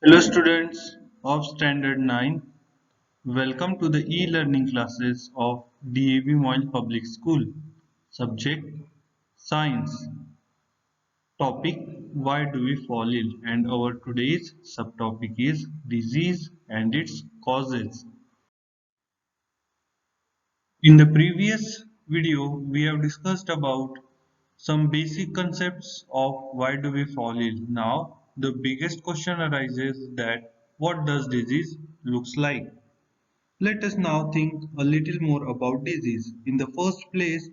Hello students of Standard 9. Welcome to the e-learning classes of DAV Moyle Public School. Subject Science. Topic Why do we fall ill? And our today's subtopic is disease and its causes. In the previous video, we have discussed about some basic concepts of why do we fall ill. Now, the biggest question arises that what does disease looks like? Let us now think a little more about disease. In the first place,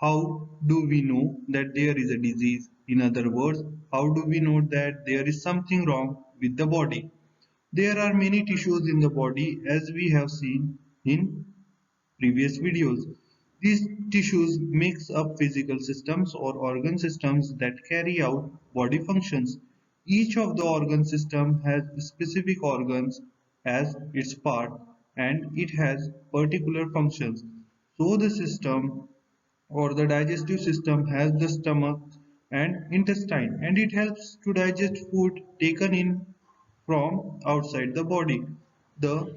how do we know that there is a disease? In other words, how do we know that there is something wrong with the body? There are many tissues in the body as we have seen in previous videos. These tissues makes up physical systems or organ systems that carry out body functions. Each of the organ system has specific organs as its part and it has particular functions. So the system or the digestive system has the stomach and intestine and it helps to digest food taken in from outside the body. The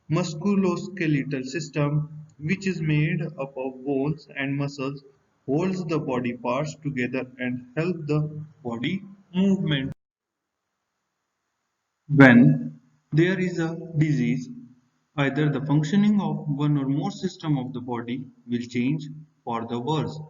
musculoskeletal system, which is made up of bones and muscles, holds the body parts together and help the body movement. When there is a disease, either the functioning of one or more system of the body will change for the worse.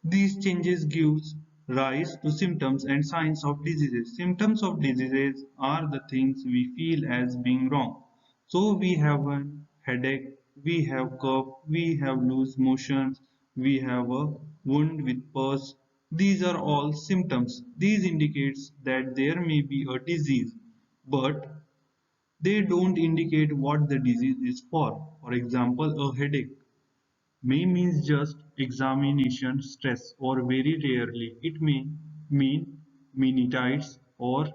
These changes gives rise to symptoms and signs of diseases. Symptoms of diseases are the things we feel as being wrong. So we have a headache, we have cough, we have loose motions, we have a wound with pus. These are all symptoms. These indicates that there may be a disease, but they don't indicate what the disease is for. For example, a headache may mean just examination stress, or very rarely it may mean meningitis or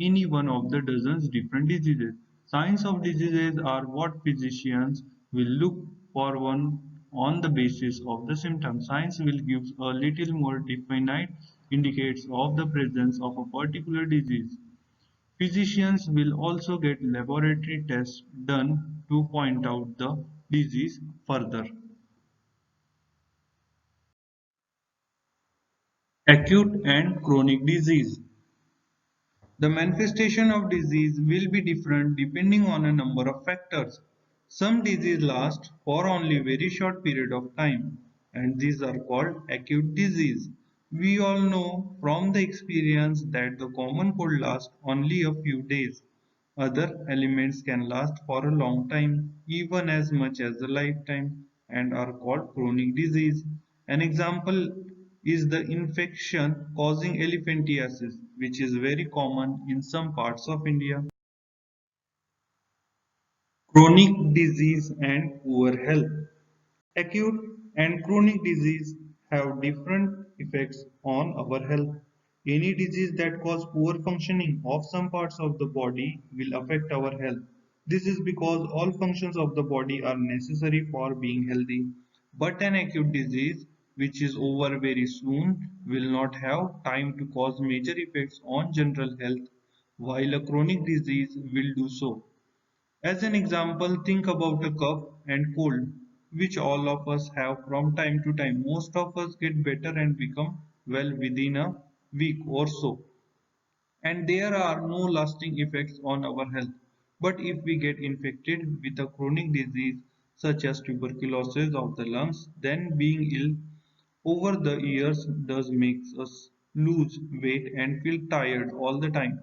any one of the dozens different diseases. Signs of diseases are what physicians will look for one on the basis of the symptoms. Science will give a little more definite indicates of the presence of a particular disease. Physicians will also get laboratory tests done to point out the disease further. Acute and chronic disease. The manifestation of disease will be different depending on a number of factors. Some disease last for only very short period of time and these are called acute disease. We all know from the experience that the common cold lasts only a few days. Other elements can last for a long time, even as much as a lifetime, and are called chronic disease. An example is the infection causing elephantiasis, which is very common in some parts of India. Chronic disease and poor health. Acute and chronic disease have different effects on our health. Any disease that causes poor functioning of some parts of the body will affect our health. This is because all functions of the body are necessary for being healthy. But an acute disease, which is over very soon, will not have time to cause major effects on general health, while a chronic disease will do so. As an example, think about a cough and cold, which all of us have from time to time. Most of us get better and become well within a week or so, and there are no lasting effects on our health. But if we get infected with a chronic disease such as tuberculosis of the lungs, then being ill over the years does makes us lose weight and feel tired all the time.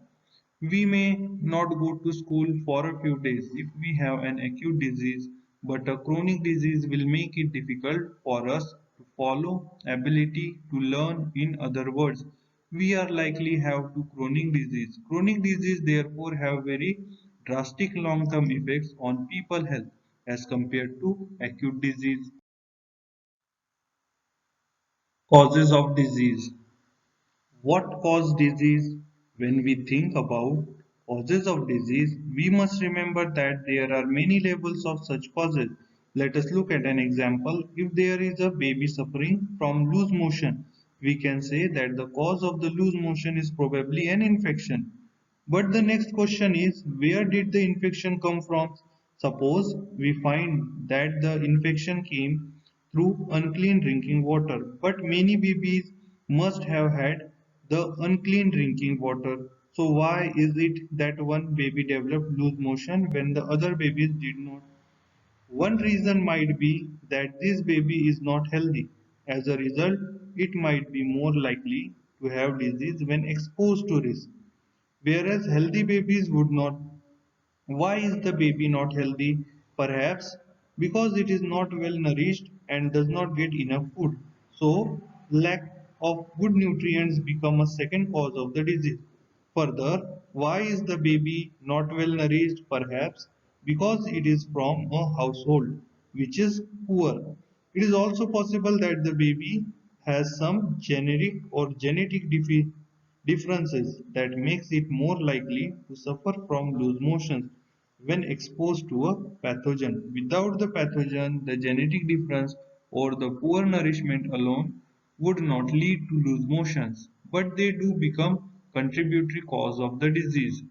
We may not go to school for a few days if we have an acute disease, but a chronic disease will make it difficult for us to follow ability to learn. In other words, we are likely have to chronic disease. Chronic disease therefore have very drastic long-term effects on people health as compared to acute disease. Causes of disease. What causes disease? When we think about causes of disease, we must remember that there are many levels of such causes. Let us look at an example. If there is a baby suffering from loose motion, we can say that the cause of the loose motion is probably an infection. But the next question is, where did the infection come from? Suppose we find that the infection came through unclean drinking water, but many babies must have had the unclean drinking water. So why is it that one baby developed loose motion when the other babies did not? One reason might be that this baby is not healthy. As a result, it might be more likely to have disease when exposed to risk, whereas healthy babies would not. Why is the baby not healthy? Perhaps because it is not well nourished and does not get enough food. So, lack of good nutrients become a second cause of the disease. Further, why is the baby not well nourished? Perhaps because it is from a household which is poor. It is also possible that the baby has some generic or genetic differences that makes it more likely to suffer from loose motions when exposed to a pathogen. Without the pathogen, the genetic difference or the poor nourishment alone would not lead to loose motions, but they do become contributory cause of the disease.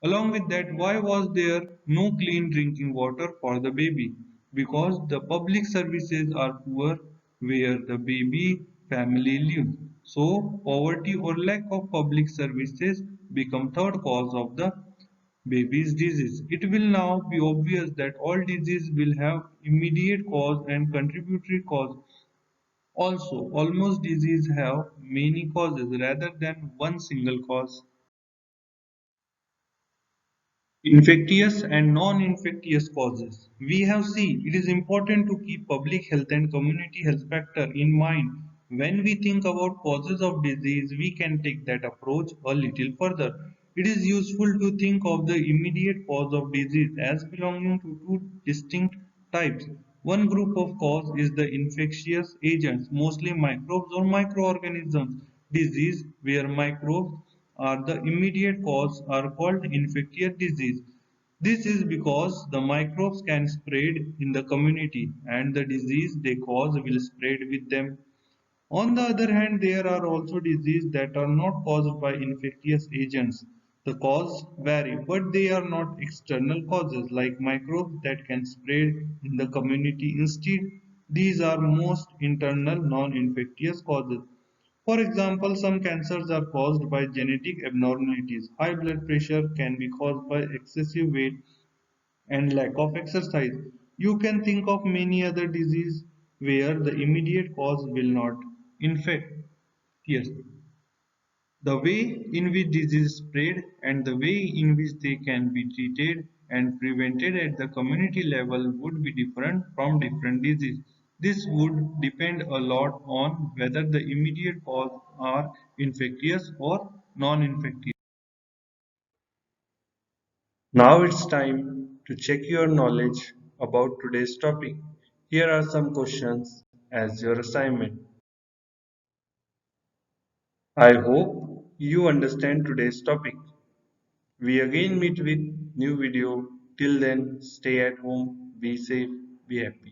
Along with that, why was there no clean drinking water for the baby? Because the public services are poor where the baby family lives. So, poverty or lack of public services become third cause of the baby's disease. It will now be obvious that all disease will have immediate cause and contributory cause. Also, almost disease have many causes rather than one single cause. Infectious and non-infectious causes. We have seen it is important to keep public health and community health factor in mind. When we think about causes of disease, we can take that approach a little further. It is useful to think of the immediate cause of disease as belonging to two distinct types. One group of cause is the infectious agents, mostly microbes or microorganisms. Disease where microbes are the immediate cause are called infectious disease. This is because the microbes can spread in the community and the disease they cause will spread with them. On the other hand, there are also diseases that are not caused by infectious agents. The cause vary, but they are not external causes like microbes that can spread in the community. Instead, these are most internal non-infectious causes. For example, some cancers are caused by genetic abnormalities. High blood pressure can be caused by excessive weight and lack of exercise. You can think of many other diseases where the immediate cause will not. In fact, yes, the way in which disease spread and the way in which they can be treated and prevented at the community level would be different from different diseases. This would depend a lot on whether the immediate cause are infectious or non-infectious. Now it's time to check your knowledge about today's topic. Here are some questions as your assignment. I hope you understand today's topic. We again meet with new video. Till then, stay at home, be safe, be happy.